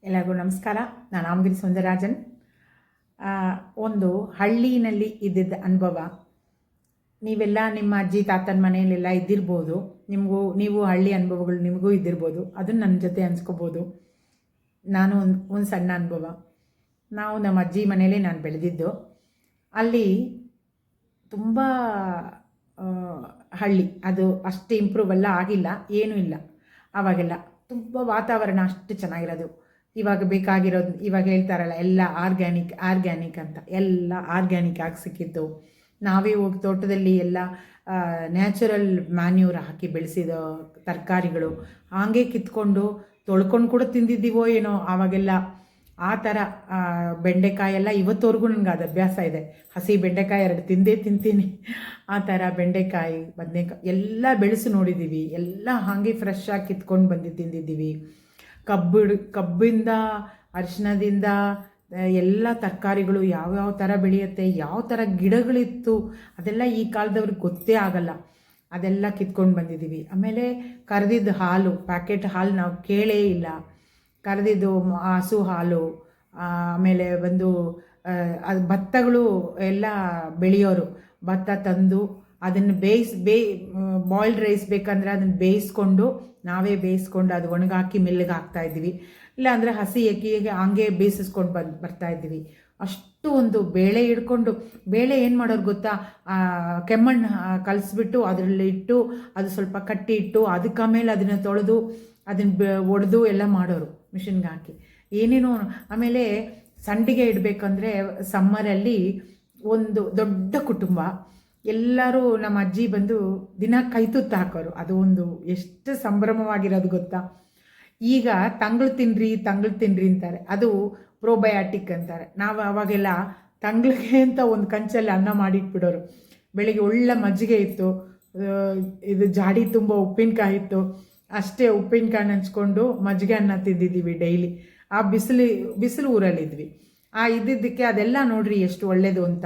ಎಲ್ಲರಿಗೂ ನಮಸ್ಕಾರ. ನಾನು ಆಮಗಿರಿ ಸುಂದರರಾಜನ್. ಒಂದು ಹಳ್ಳಿನಲ್ಲಿ ಇದ್ದಿದ್ದ ಅನುಭವ. ನೀವೆಲ್ಲ ನಿಮ್ಮ ಅಜ್ಜಿ ತಾತನ ಮನೆಯಲ್ಲೆಲ್ಲ ಇದ್ದಿರ್ಬೋದು. ನೀವು ಹಳ್ಳಿ ಅನುಭವಗಳು ನಿಮಗೂ ಇದ್ದಿರ್ಬೋದು. ಅದನ್ನು ನನ್ನ ಜೊತೆ ಹಂಚ್ಕೋಬೋದು. ನಾನು ಒಂದು ಸಣ್ಣ ಅನುಭವ. ನಮ್ಮ ಅಜ್ಜಿ ಮನೆಯಲ್ಲೇ ನಾನು ಬೆಳೆದಿದ್ದು. ಅಲ್ಲಿ ತುಂಬ ಹಳ್ಳಿ, ಅದು ಅಷ್ಟು ಇಂಪ್ರೂವ್ ಎಲ್ಲ ಆಗಿಲ್ಲ, ಏನೂ ಇಲ್ಲ. ಆವಾಗೆಲ್ಲ ತುಂಬ ವಾತಾವರಣ ಅಷ್ಟು ಚೆನ್ನಾಗಿರೋದು. ಇವಾಗ ಬೇಕಾಗಿರೋದು, ಇವಾಗ ಹೇಳ್ತಾರಲ್ಲ ಎಲ್ಲ ಆರ್ಗ್ಯಾನಿಕ್ ಅಂತ, ಎಲ್ಲ ಆರ್ಗ್ಯಾನಿಕ್ ಆಗಿ ಸಿಕ್ಕಿತ್ತು. ನಾವೇ ಹೋಗಿ ತೋಟದಲ್ಲಿ ಎಲ್ಲ ನ್ಯಾಚುರಲ್ ಮ್ಯಾನ್ಯೂರ್ ಹಾಕಿ ಬೆಳೆಸಿದ ತರಕಾರಿಗಳು ಹಾಗೆ ಕಿತ್ಕೊಂಡು ತೊಳ್ಕೊಂಡು ಕೂಡ ತಿಂದಿದ್ದೀವೋ ಏನೋ ಆವಾಗೆಲ್ಲ. ಆ ಥರ ಬೆಂಡೆಕಾಯೆಲ್ಲ ಇವತ್ತವರೆಗೂ ನನಗೆ ಅದು ಅಭ್ಯಾಸ ಇದೆ. ಹಸಿ ಬೆಂಡೆಕಾಯಿ 2 ತಿಂತೀನಿ. ಆ ಥರ ಬೆಂಡೆಕಾಯಿ, ಬದನೆಕಾಯಿ ಎಲ್ಲ ಬೆಳೆಸಿ ನೋಡಿದ್ದೀವಿ. ಎಲ್ಲ ಹಾಗೆ ಫ್ರೆಶ್ ಆಗಿ ಕಿತ್ಕೊಂಡು ಬಂದು ತಿಂದಿದ್ದೀವಿ. ಕಬ್ಬಿಂದ, ಅರಿಶಿಣದಿಂದ ಎಲ್ಲ ತರಕಾರಿಗಳು ಯಾವ್ಯಾವ ಥರ ಬೆಳೆಯುತ್ತೆ, ಯಾವ ಥರ ಗಿಡಗಳಿತ್ತು, ಅದೆಲ್ಲ ಈ ಕಾಲದವ್ರಿಗೆ ಗೊತ್ತೇ ಆಗಲ್ಲ. ಅದೆಲ್ಲ ಕಿತ್ಕೊಂಡು ಬಂದಿದ್ದೀವಿ. ಆಮೇಲೆ ಕರೆದಿದ್ದು ಹಾಲು, ಪ್ಯಾಕೆಟ್ ಹಾಲು ನಾವು ಕೇಳೇ ಇಲ್ಲ. ಕರೆದಿದ್ದು ಹಸು ಹಾಲು. ಆಮೇಲೆ ಅದು ಭತ್ತಗಳು ಎಲ್ಲ ಬೆಳೆಯೋರು. ಭತ್ತ ತಂದು ಅದನ್ನು ಬಾಯ್ಲ್ಡ್ ರೈಸ್ ಬೇಕಂದರೆ ಅದನ್ನು ನಾವೇ ಬೇಯಿಸ್ಕೊಂಡು ಅದು ಒಣಗಾಕಿ ಮಿಲ್ಲಿಗೆ ಹಾಕ್ತಾಯಿದ್ವಿ. ಇಲ್ಲಾಂದರೆ ಹಸಿ ಎಕ್ಕಿಗೆ ಹಂಗೆ ಬೇಯಿಸಿಸ್ಕೊಂಡು ಬರ್ತಾಯಿದ್ವಿ. ಅಷ್ಟು ಒಂದು ಬೇಳೆ ಹಿಡ್ಕೊಂಡು, ಬೇಳೆ ಏನು ಮಾಡೋರು ಗೊತ್ತಾ, ಕೆಮ್ಮಣ್ಣು ಕಲಿಸ್ಬಿಟ್ಟು ಅದರಲ್ಲಿ ಇಟ್ಟು, ಅದು ಸ್ವಲ್ಪ ಕಟ್ಟಿ ಇಟ್ಟು, ಅದಕ್ಕೆ ಆಮೇಲೆ ಅದನ್ನು ತೊಳೆದು ಅದನ್ನು ಒಡೆದು ಎಲ್ಲ ಮಾಡೋರು ಮಿಷಿನ್ಗೆ ಹಾಕಿ ಏನೇನೋ. ಆಮೇಲೆ ಸಂಡಿಗೆ ಇಡಬೇಕಂದ್ರೆ ಸಮ್ಮರಲ್ಲಿ ಒಂದು ದೊಡ್ಡ ಕುಟುಂಬ, ಎಲ್ಲರೂ ನಮ್ಮ ಅಜ್ಜಿ ಬಂದು ದಿನ ಕೈತುತ್ತು ಹಾಕೋರು. ಅದು ಒಂದು ಎಷ್ಟು ಸಂಭ್ರಮವಾಗಿರೋದು ಗೊತ್ತಾ. ಈಗ ತಂಗಳು ತಿನ್ನಿರಿ ಅಂತಾರೆ. ಅದು ಪ್ರೋಬಯಾಟಿಕ್ ಅಂತಾರೆ. ನಾವು ಅವಾಗೆಲ್ಲ ತಂಗಳಿಗೆ ಅಂತ ಒಂದು ಕಂಚಲ್ಲಿ ಅನ್ನ ಮಾಡಿಟ್ಬಿಡೋರು. ಬೆಳಿಗ್ಗೆ ಒಳ್ಳೆ ಮಜ್ಜಿಗೆ ಇತ್ತು, ಇದು ಜಾಡಿ ತುಂಬ ಉಪ್ಪಿನಕಾಯಿ ಇತ್ತು. ಅಷ್ಟೇ ಉಪ್ಪಿನಕಾಯಿ ಹಂಚ್ಕೊಂಡು ಮಜ್ಜಿಗೆ ಅನ್ನ ತಿಂದಿದ್ದೀವಿ ಡೈಲಿ. ಆ ಬಿಸಿಲು ಊರಲ್ಲಿದ್ವಿ. ಇದ್ದಿದ್ದಕ್ಕೆ ಅದೆಲ್ಲ ನೋಡ್ರಿ ಎಷ್ಟು ಒಳ್ಳೆಯದು ಅಂತ.